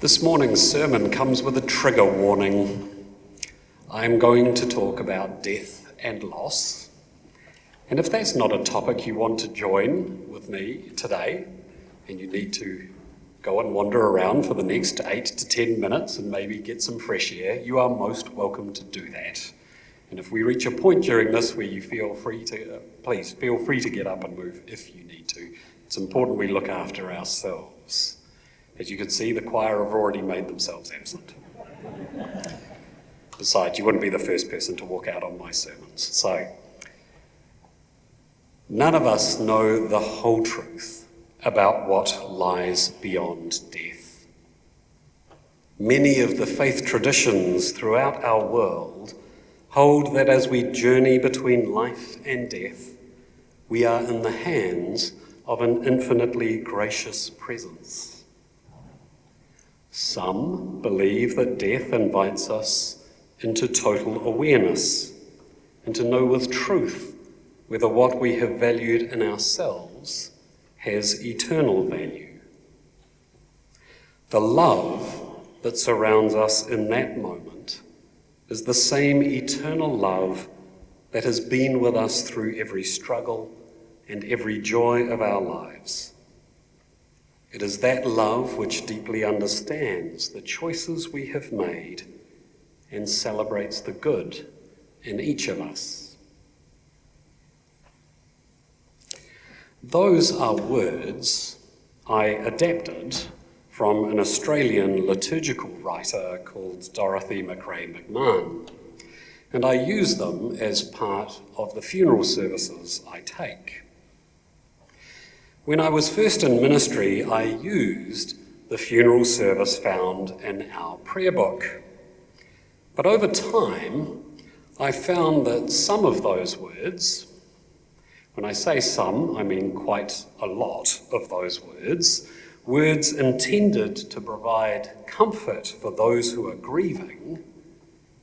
This morning's sermon comes with a trigger warning. I'm going to talk about death and loss. And if that's not a topic you want to join with me today, and you need to go and wander around for the next 8 to 10 minutes and maybe get some fresh air, you are most welcome to do that. And if we reach a point during this where you feel free to, please feel free to get up and move if you need to. It's important we look after ourselves. As you can see, the choir have already made themselves absent. Besides, you wouldn't be the first person to walk out on my sermons. So, none of us know the whole truth about what lies beyond death. Many of the faith traditions throughout our world hold that as we journey between life and death, we are in the hands of an infinitely gracious presence. Some believe that death invites us into total awareness and to know with truth whether what we have valued in ourselves has eternal value. The love that surrounds us in that moment is the same eternal love that has been with us through every struggle and every joy of our lives. It is that love which deeply understands the choices we have made and celebrates the good in each of us. Those are words I adapted from an Australian liturgical writer called Dorothy McRae-McMahon, and I use them as part of the funeral services I take. When I was first in ministry, I used the funeral service found in our prayer book. But over time, I found that some of those words, when I say some, I mean quite a lot of those words intended to provide comfort for those who are grieving,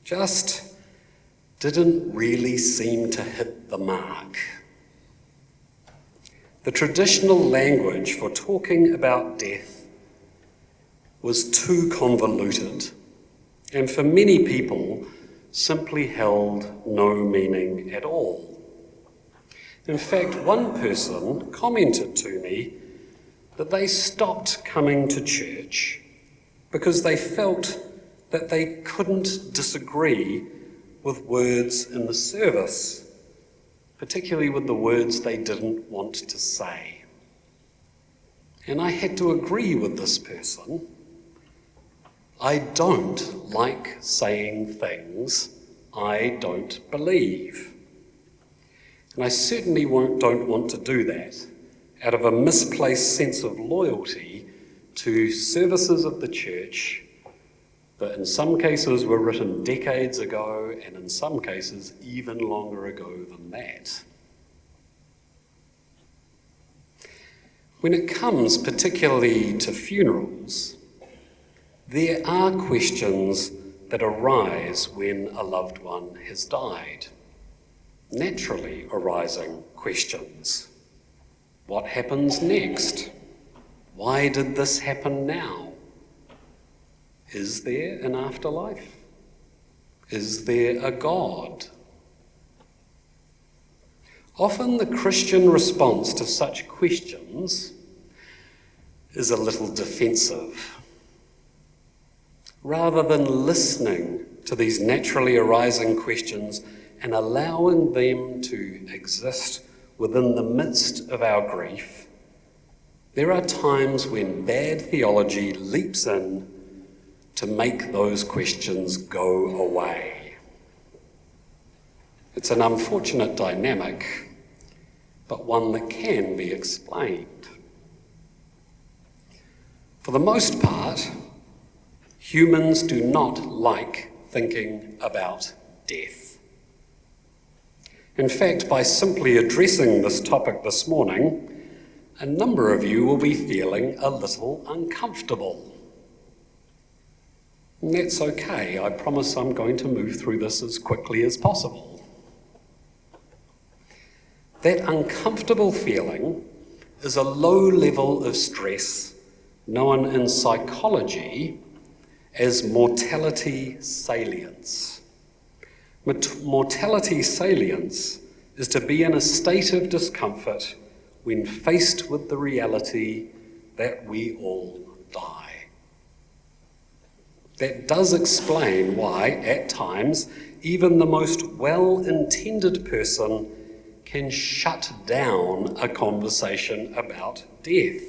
just didn't really seem to hit the mark. The traditional language for talking about death was too convoluted, and for many people simply held no meaning at all. In fact, one person commented to me that they stopped coming to church because they felt that they couldn't disagree with words in the service, particularly with the words they didn't want to say. And I had to agree with this person. I don't like saying things I don't believe. And I certainly don't want to do that out of a misplaced sense of loyalty to services of the church that in some cases were written decades ago, and in some cases even longer ago than that. When it comes particularly to funerals, there are questions that arise when a loved one has died. Naturally arising questions. What happens next? Why did this happen now? Is there an afterlife? Is there a God? Often the Christian response to such questions is a little defensive. Rather than listening to these naturally arising questions and allowing them to exist within the midst of our grief, there are times when bad theology leaps in to make those questions go away. It's an unfortunate dynamic, but one that can be explained. For the most part, humans do not like thinking about death. In fact, by simply addressing this topic this morning, a number of you will be feeling a little uncomfortable. And that's okay. I promise I'm going to move through this as quickly as possible. That uncomfortable feeling is a low level of stress known in psychology as mortality salience. Mortality salience is to be in a state of discomfort when faced with the reality that we all die. That does explain why, at times, even the most well-intended person can shut down a conversation about death.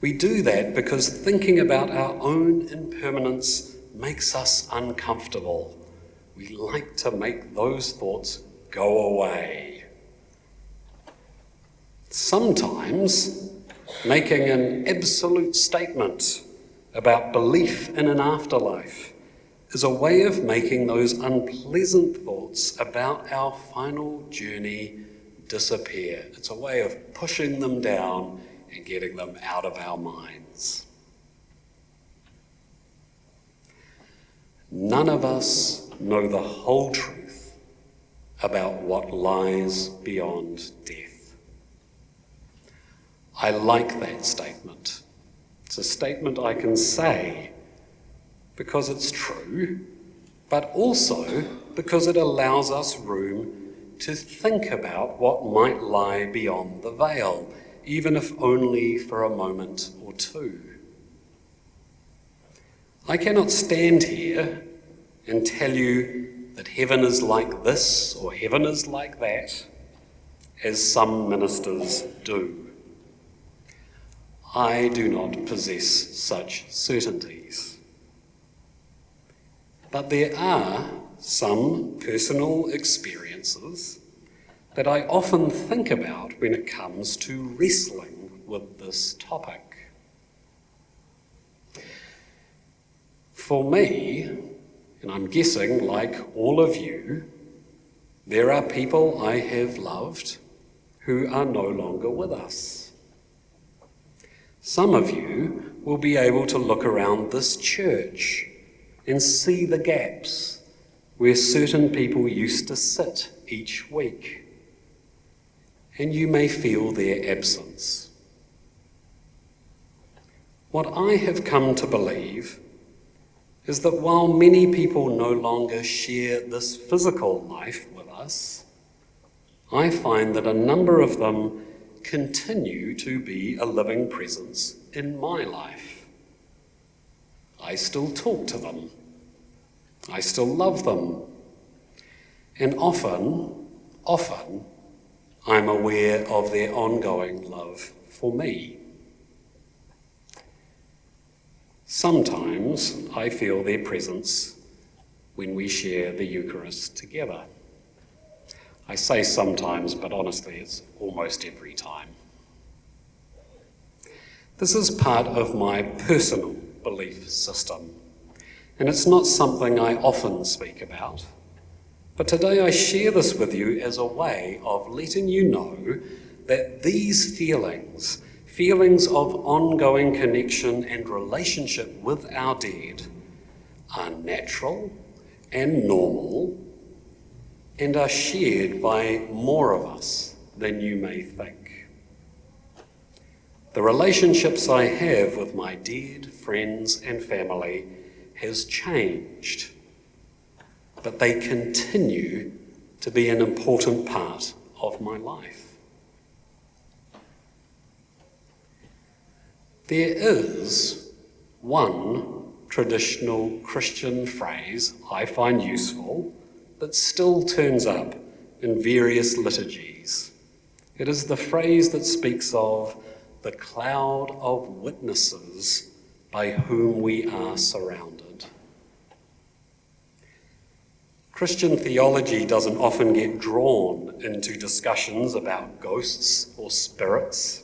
We do that because thinking about our own impermanence makes us uncomfortable. We like to make those thoughts go away. Sometimes making an absolute statement about belief in an afterlife is a way of making those unpleasant thoughts about our final journey disappear. It's a way of pushing them down and getting them out of our minds. None of us know the whole truth about what lies beyond death. I like that statement. It's a statement I can say because it's true, but also because it allows us room to think about what might lie beyond the veil, even if only for a moment or two. I cannot stand here and tell you that heaven is like this or heaven is like that, as some ministers do. I do not possess such certainties. But there are some personal experiences that I often think about when it comes to wrestling with this topic. For me, and I'm guessing like all of you, there are people I have loved who are no longer with us. Some of you will be able to look around this church and see the gaps where certain people used to sit each week, and you may feel their absence. What I have come to believe is that while many people no longer share this physical life with us, I find that a number of them continue to be a living presence in my life. I still talk to them. I still love them. And often, I'm aware of their ongoing love for me. Sometimes I feel their presence when we share the Eucharist together. I say sometimes, but honestly, it's almost every time. This is part of my personal belief system, and it's not something I often speak about. But today I share this with you as a way of letting you know that these feelings of ongoing connection and relationship with our dead, are natural and normal and are shared by more of us than you may think. The relationships I have with my dead friends and family has changed, but they continue to be an important part of my life. There is one traditional Christian phrase I find useful that still turns up in various liturgies. It is the phrase that speaks of the cloud of witnesses by whom we are surrounded. Christian theology doesn't often get drawn into discussions about ghosts or spirits,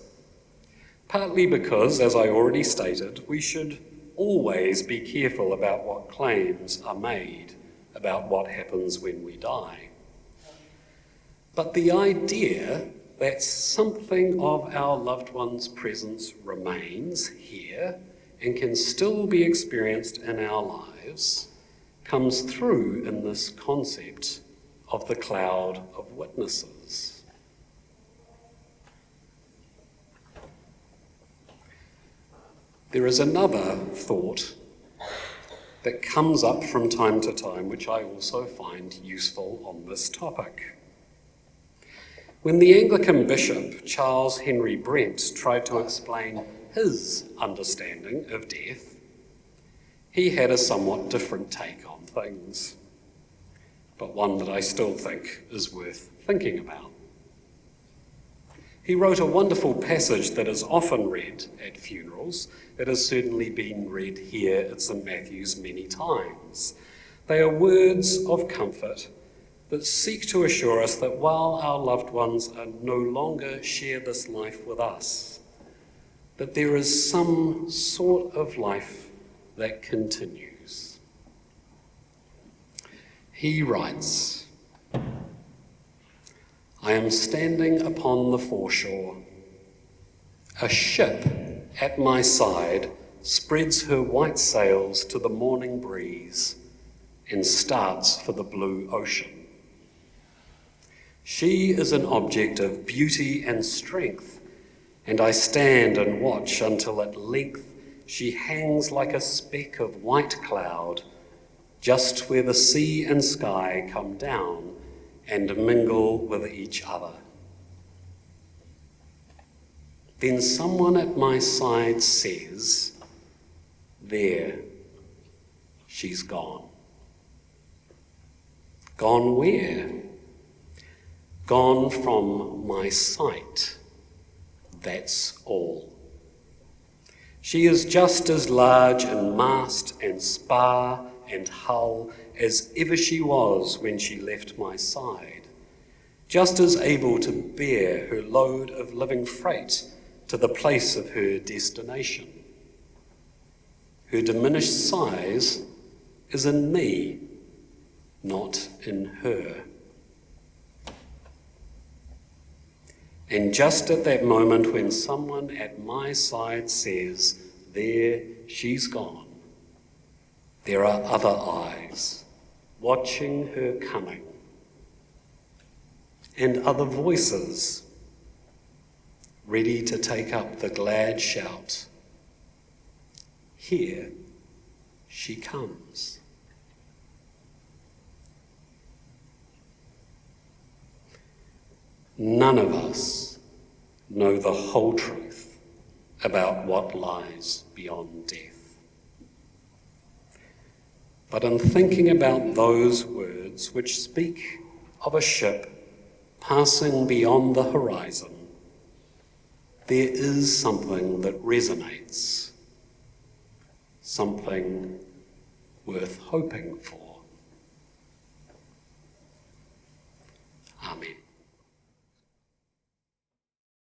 partly because, as I already stated, we should always be careful about what claims are made about what happens when we die. But the idea that something of our loved one's presence remains here and can still be experienced in our lives comes through in this concept of the cloud of witnesses. There is another thought that comes up from time to time, which I also find useful on this topic. When the Anglican bishop, Charles Henry Brent, tried to explain his understanding of death, he had a somewhat different take on things, but one that I still think is worth thinking about. He wrote a wonderful passage that is often read at funerals. It has certainly been read here at St. Matthew's many times. They are words of comfort that seek to assure us that while our loved ones are no longer share this life with us, that there is some sort of life that continues. He writes, "I am standing upon the foreshore. A ship at my side spreads her white sails to the morning breeze and starts for the blue ocean. She is an object of beauty and strength, and I stand and watch until at length she hangs like a speck of white cloud just where the sea and sky come down and mingle with each other. Then someone at my side says, 'There, she's gone.' Gone where? Gone from my sight. That's all. She is just as large in mast and spar and hull as ever she was when she left my side, just as able to bear her load of living freight to the place of her destination. Her diminished size is in me, not in her. And just at that moment when someone at my side says, 'There, she's gone,' there are other eyes watching her coming, and other voices ready to take up the glad shout, 'Here she comes.'" None of us know the whole truth about what lies beyond death. But in thinking about those words which speak of a ship passing beyond the horizon, there is something that resonates, something worth hoping for. Amen.